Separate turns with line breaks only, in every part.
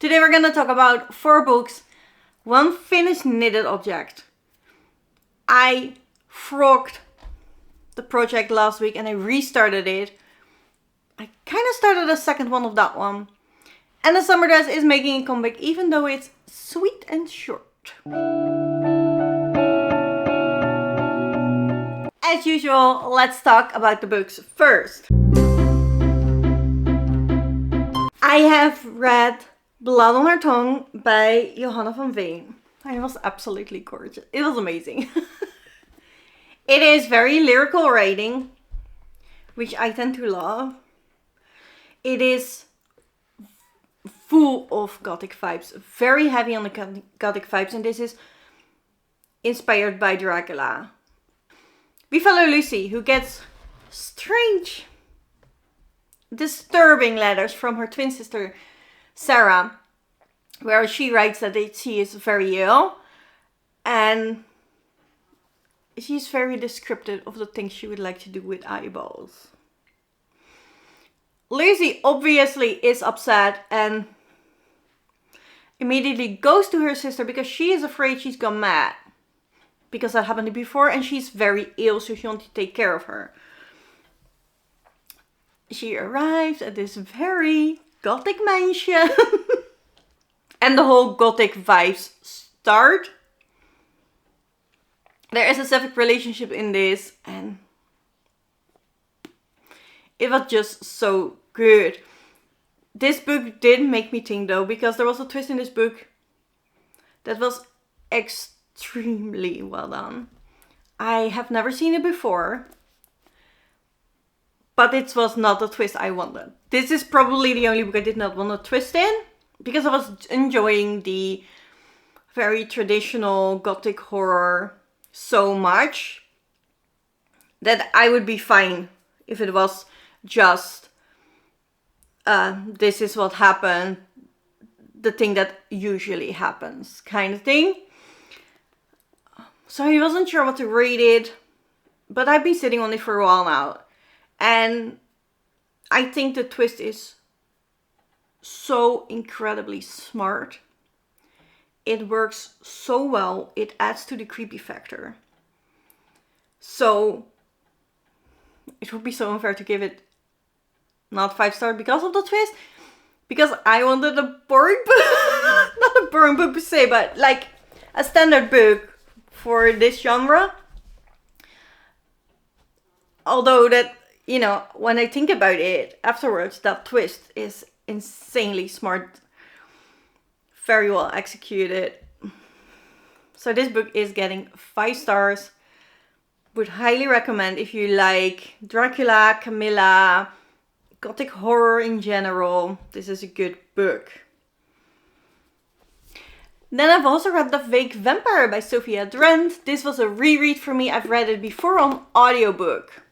Today we're gonna talk about 4 books, 1 finished knitted object. I forked the project last week and I restarted it. I kind of started a second one of that one. And the summer dress is making a comeback even though it's sweet and short. As usual, let's talk about the books first. I have read Blood on Her Tongue by Johanna van Veen. It was absolutely gorgeous. It was amazing. It is very lyrical writing, which I tend to love. It is full of Gothic vibes, very heavy on the Gothic vibes, and this is inspired by Dracula. We follow Lucy, who gets strange, disturbing letters from her twin sister Sarah, where she writes that she is very ill and she's very descriptive of the things she would like to do with eyeballs. Lucy obviously is upset and immediately goes to her sister because she is afraid she's gone mad. Because that happened before and she's very ill, so she wants to take care of her. She arrives at this very Gothic mansion. And the whole Gothic vibes start. There is a civic relationship in this and it was just so good. This book did make me think though, because there was a twist in this book that was extremely well done. I have never seen it before, but it was not the twist I wanted. This is probably the only book I did not want a twist in, because I was enjoying the very traditional Gothic horror so much that I would be fine if it was just this is what happened, the thing that usually happens kind of thing. So I wasn't sure what to rate it, but I've been sitting on it for a while now. And I think the twist is so incredibly smart. It works so well. It adds to the creepy factor. So it would be so unfair to give it not 5 stars because of the twist. Because I wanted a boring book. Not a boring book per se, but like a standard book for this genre. Although that, you know, when I think about it afterwards, that twist is insanely smart, very well executed. So this book is getting 5 stars. Would highly recommend if you like Dracula, Camilla, Gothic horror in general. This is a good book. Then I've also read The Fake Vampire by Sophia Drenth. This was a reread for me. I've read it before on audiobook,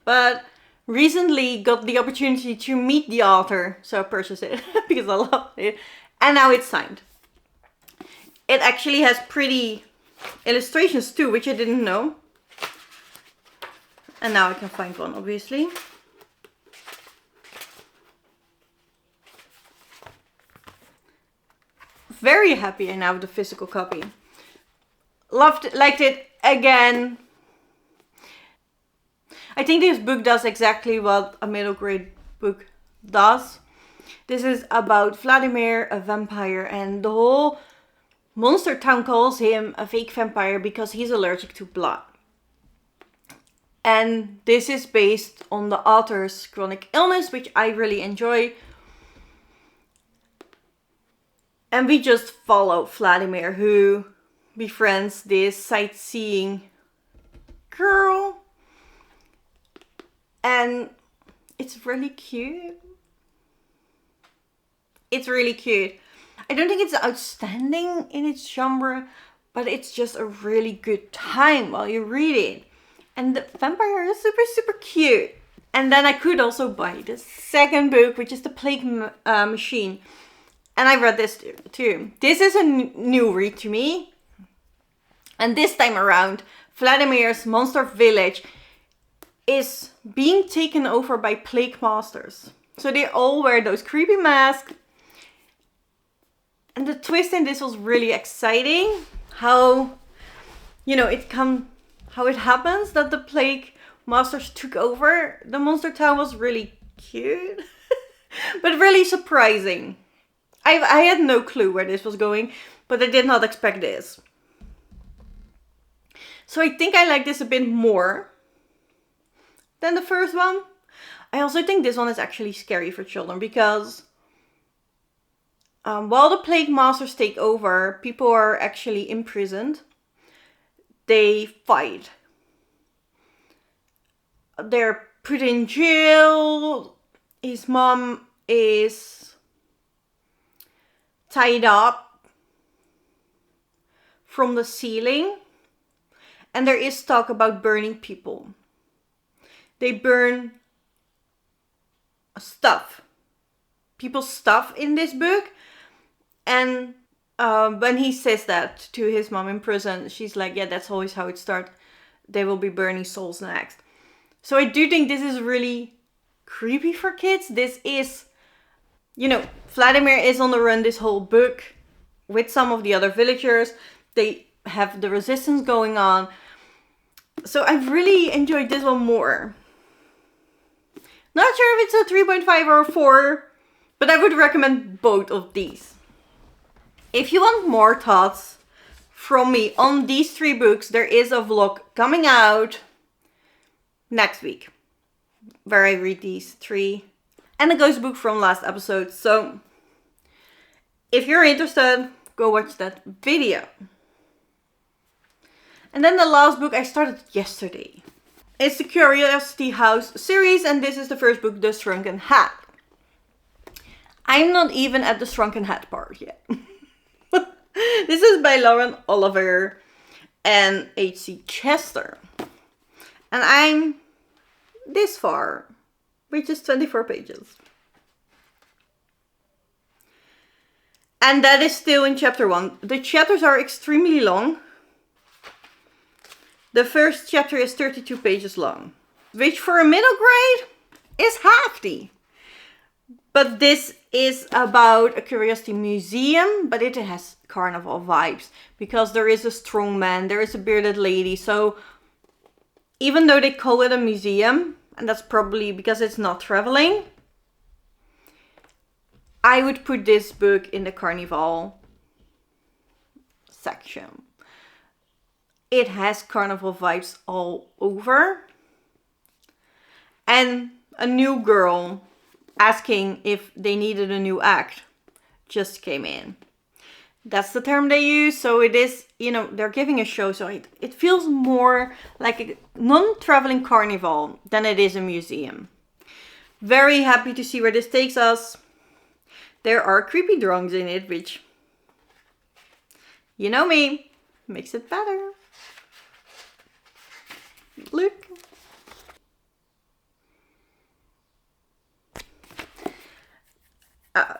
but recently got the opportunity to meet the author, so I purchased it because I loved it, and now it's signed. It actually has pretty illustrations too, which I didn't know, and now I can find one, obviously. Very happy I now have the physical copy. Liked it again. I think this book does exactly what a middle grade book does. This is about Vladimir, a vampire, and the whole monster town calls him a fake vampire because he's allergic to blood. And this is based on the author's chronic illness, which I really enjoy. And we just follow Vladimir, who befriends this sightseeing girl. And it's really cute. It's really cute. I don't think it's outstanding in its genre, but it's just a really good time while you read it. And the vampire is super, super cute. And then I could also buy the second book, which is The Plague Machine. And I read this too. This is a new read to me. And this time around, Vladimir's monster village is being taken over by plague masters. So they all wear those creepy masks. And the twist in this was really exciting. How, how it happens that the plague monsters took over the monster town was really cute. But really surprising. I had no clue where this was going, but I did not expect this. So I think I like this a bit more than the first one. I also think this one is actually scary for children because while the plague monsters take over, people are actually imprisoned. They fight. They're put in jail. His mom is tied up from the ceiling. And there is talk about burning people. They burn stuff. People's stuff in this book. And when he says that to his mom in prison, she's like, yeah, that's always how it starts. They will be burning souls next. So I do think this is really creepy for kids. This is, Vladimir is on the run this whole book with some of the other villagers. They have the resistance going on. So I've really enjoyed this one more. Not sure if it's a 3.5 or a 4, but I would recommend both of these. If you want more thoughts from me on these 3 books, there is a vlog coming out next week where I read these 3 and a ghost book from last episode. So if you're interested, go watch that video. And then the last book I started yesterday. It's the Curiosity House series, and this is the first book, The Shrunken Head. I'm not even at the Shrunken Head part yet. This is by Lauren Oliver and H.C. Chester. And I'm this far, which is 24 pages. And that is still in chapter 1. The chapters are extremely long. The first chapter is 32 pages long, which for a middle grade is hefty. But this is about a curiosity museum, but it has carnival vibes because there is a strong man, there is a bearded lady. So even though they call it a museum, and that's probably because it's not traveling, I would put this book in the Carnival section. It has carnival vibes all over. And a new girl asking if they needed a new act just came in. That's the term they use. So it is, they're giving a show. So it feels more like a non-traveling carnival than it is a museum. Very happy to see where this takes us. There are creepy drawings in it, which, you know me, makes it better. Look.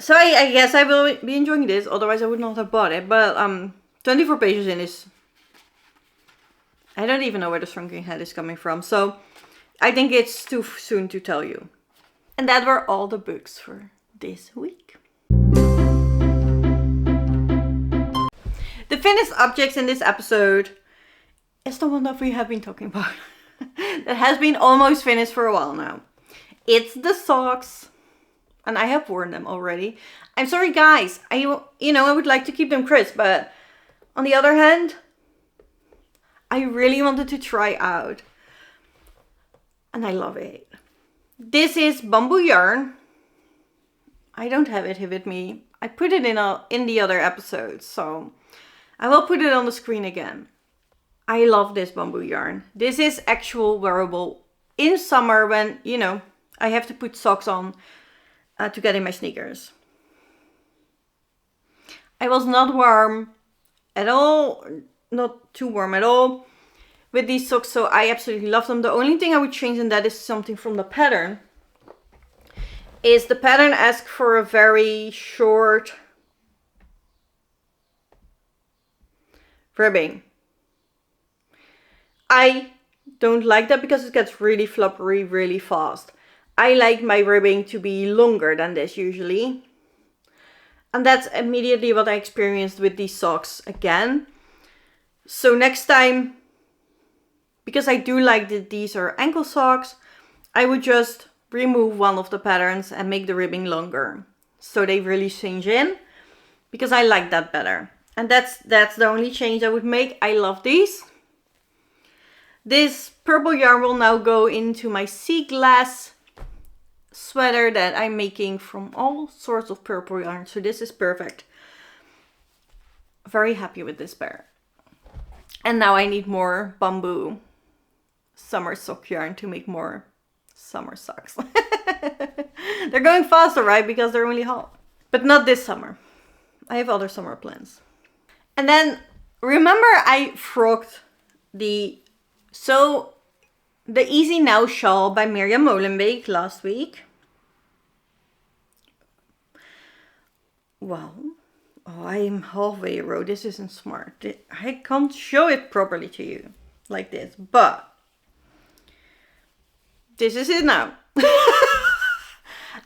So I guess I will be enjoying this, otherwise I would not have bought it. But 24 pages in is... I don't even know where the Shrunken Head is coming from. So I think it's too soon to tell you. And that were all the books for this week. The finished objects in this episode is the one that we have been talking about. That has been almost finished for a while now. It's the socks. And I have worn them already. I'm sorry guys. I would like to keep them crisp. But on the other hand, I really wanted to try out. And I love it. This is bamboo yarn. I don't have it here with me. I put it in the other episodes. So I will put it on the screen again. I love this bamboo yarn. This is actual wearable in summer when, I have to put socks on to get in my sneakers. I was not warm at all, not too warm at all with these socks, so I absolutely love them. The only thing I would change in that is something from the pattern. The pattern asks for a very short ribbing. I don't like that because it gets really floppery really fast. I like my ribbing to be longer than this usually. And that's immediately what I experienced with these socks again. So next time, because I do like that these are ankle socks, I would just remove one of the patterns and make the ribbing longer. So they really cinch in, because I like that better. And that's the only change I would make. I love these. This purple yarn will now go into my sea glass sweater that I'm making from all sorts of purple yarn. So this is perfect. Very happy with this pair. And now I need more bamboo summer sock yarn to make more summer socks. They're going faster, right? Because they're really hot. But not this summer. I have other summer plans. And then remember I frogged the Easy Now shawl by Mirjam Molenbeek last week. Well, I am halfway row. This isn't smart. I can't show it properly to you like this, but this is it now.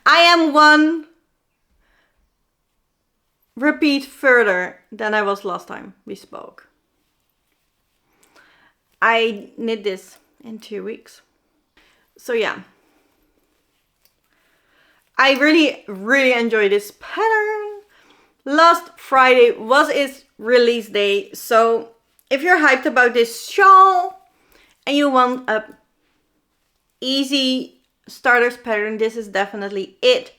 I am one repeat further than I was last time we spoke. I knit this in 2 weeks. So yeah. I really, really enjoy this pattern. Last Friday was its release day. So if you're hyped about this shawl and you want a easy starters pattern, this is definitely it.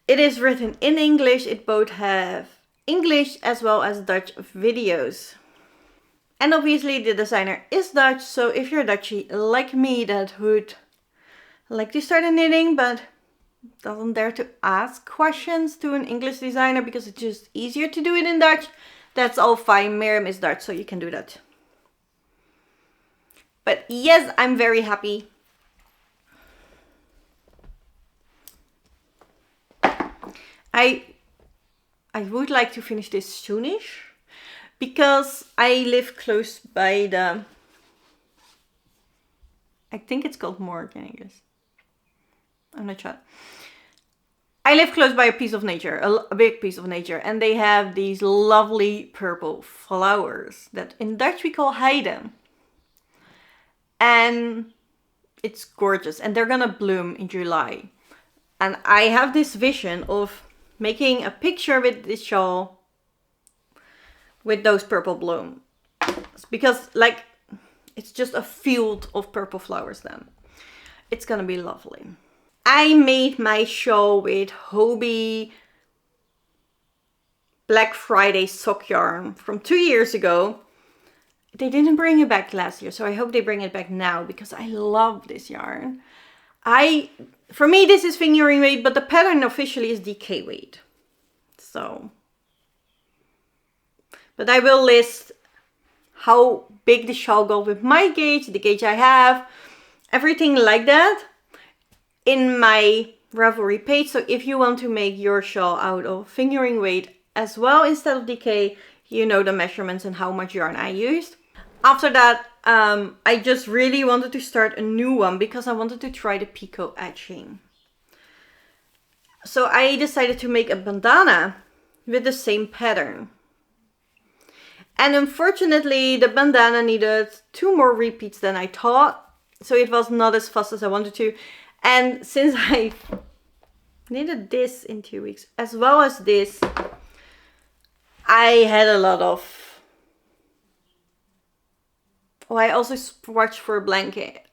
It is written in English. It both have English as well as Dutch videos. And obviously the designer is Dutch, so if you're Dutchy like me that would like to start a knitting but doesn't dare to ask questions to an English designer because it's just easier to do it in Dutch, that's all fine. Mirjam is Dutch, so you can do that. But yes, I'm very happy. I would like to finish this soonish because I live close by the, I think it's called Morgue in English. I'm not sure. I live close by a piece of nature, a big piece of nature, and they have these lovely purple flowers that in Dutch we call heiden. And it's gorgeous, and they're gonna bloom in July. And I have this vision of making a picture with this shawl with those purple blooms, because like it's just a field of purple flowers then. It's gonna be lovely. I made my shawl with Hobie Black Friday sock yarn from 2 years ago. They didn't bring it back last year, so I hope they bring it back now because I love this yarn. For me, this is fingering weight, but the pattern officially is DK weight. So, but I will list how big the shawl got with my gauge, the gauge I have, everything like that in my Ravelry page. So if you want to make your shawl out of fingering weight as well instead of DK, you know the measurements and how much yarn I used. After that, I just really wanted to start a new one because I wanted to try the picot etching. So I decided to make a bandana with the same pattern. And unfortunately, the bandana needed 2 more repeats than I thought. So it was not as fast as I wanted to. And since I knitted this in 2 weeks, as well as this, I had a lot of... Oh, I also swatched for a blanket.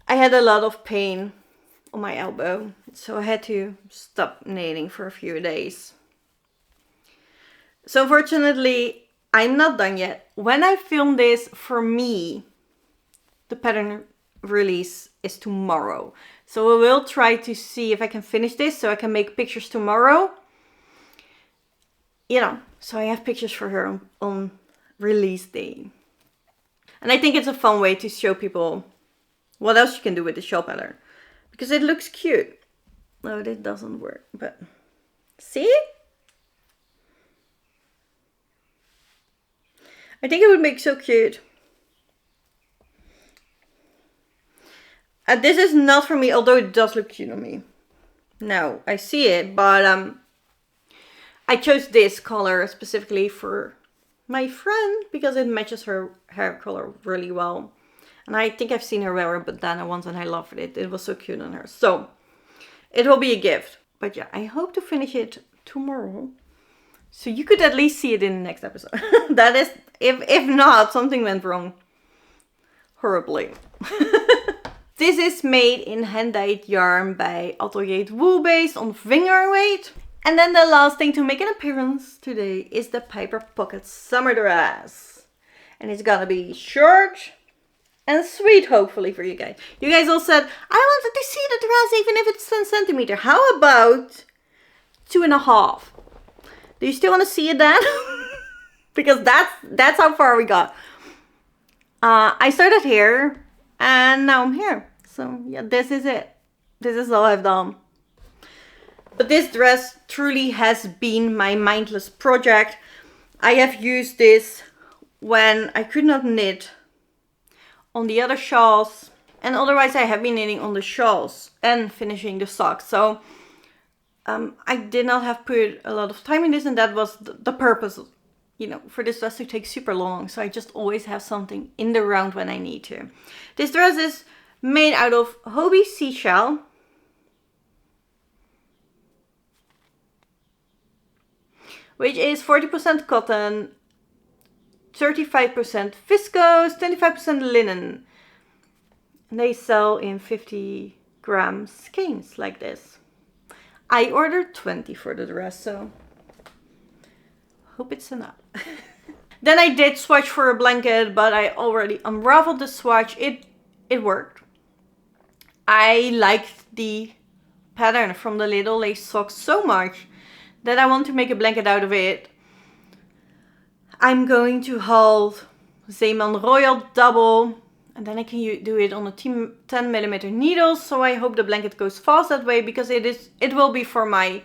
I had a lot of pain on my elbow, so I had to stop knitting for a few days. So unfortunately, I'm not done yet. When I film this, for me, the pattern release is tomorrow. So I will try to see if I can finish this so I can make pictures tomorrow. You know, so I have pictures for her on release day. And I think it's a fun way to show people what else you can do with the shawl pattern. Because it looks cute. No, this doesn't work, but see? I think it would make so cute. This is not for me, although it does look cute on me. No, I see it, but I chose this color specifically for my friend because it matches her hair color really well. And I think I've seen her wear a bandana once and I loved it. It was so cute on her. So it will be a gift. But yeah, I hope to finish it tomorrow. So you could at least see it in the next episode. That is, if not, something went wrong. Horribly. This is made in Handmade yarn by Atelier Wool based on finger weight. And then the last thing to make an appearance today is the Piper Pocket Summer Dress. And it's gonna be short and sweet, hopefully, for you guys. You guys all said, I wanted to see the dress even if it's 10 centimeters. How about 2.5? Do you still want to see it then? Because that's how far we got. I started here and now I'm here. So yeah, this is it. This is all I've done. But this dress truly has been my mindless project. I have used this when I could not knit on the other shawls. And otherwise I have been knitting on the shawls and finishing the socks. So I did not have put a lot of time in this, and that was the purpose, you know, for this dress to take super long. So I just always have something in the round when I need to. This dress is made out of Hobie seashell. Which is 40% cotton, 35% viscose, 25% linen. And they sell in 50 gram skeins like this. I ordered 20 for the dress, so hope it's enough. Then I did swatch for a blanket, but I already unraveled the swatch. It worked. I liked the pattern from the little lace socks so much that I want to make a blanket out of it. I'm going to hold Zeeman Royal double, and then I can do it on a 10mm needle. So I hope the blanket goes fast that way, because it will be for my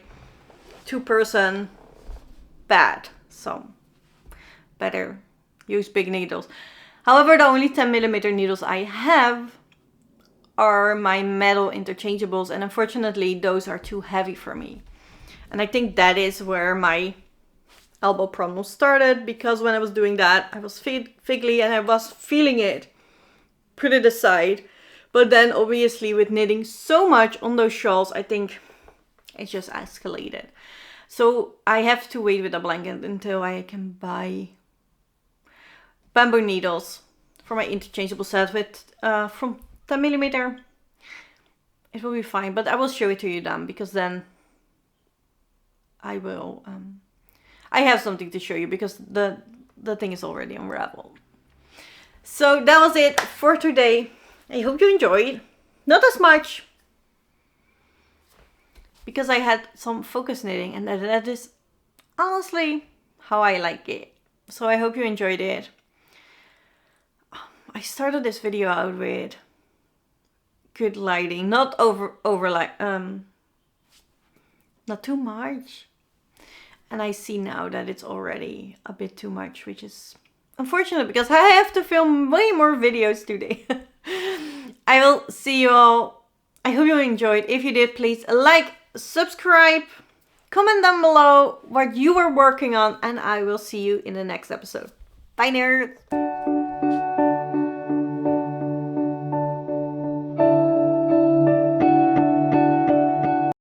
2-person bed. So better use big needles. However, the only 10mm needles I have are my metal interchangeables, and unfortunately those are too heavy for me. And I think that is where my elbow problem started, because when I was doing that, I was figgly and I was feeling it. Put it aside. But then obviously with knitting so much on those shawls, I think it just escalated. So I have to wait with a blanket until I can buy bamboo needles for my interchangeable set with from 10mm. It will be fine, but I will show it to you then, because then I will I have something to show you, because the thing is already unraveled. So that was it for today. I hope you enjoyed. Not as much, because I had some focus knitting, and that is honestly how I like it. So I hope you enjoyed it. I started this video out with good lighting, not not too much. And I see now that it's already a bit too much, which is unfortunate, because I have to film way more videos today. I will see you all. I hope you enjoyed. If you did, please like, subscribe, comment down below what you were working on, and I will see you in the next episode. Bye, nerds!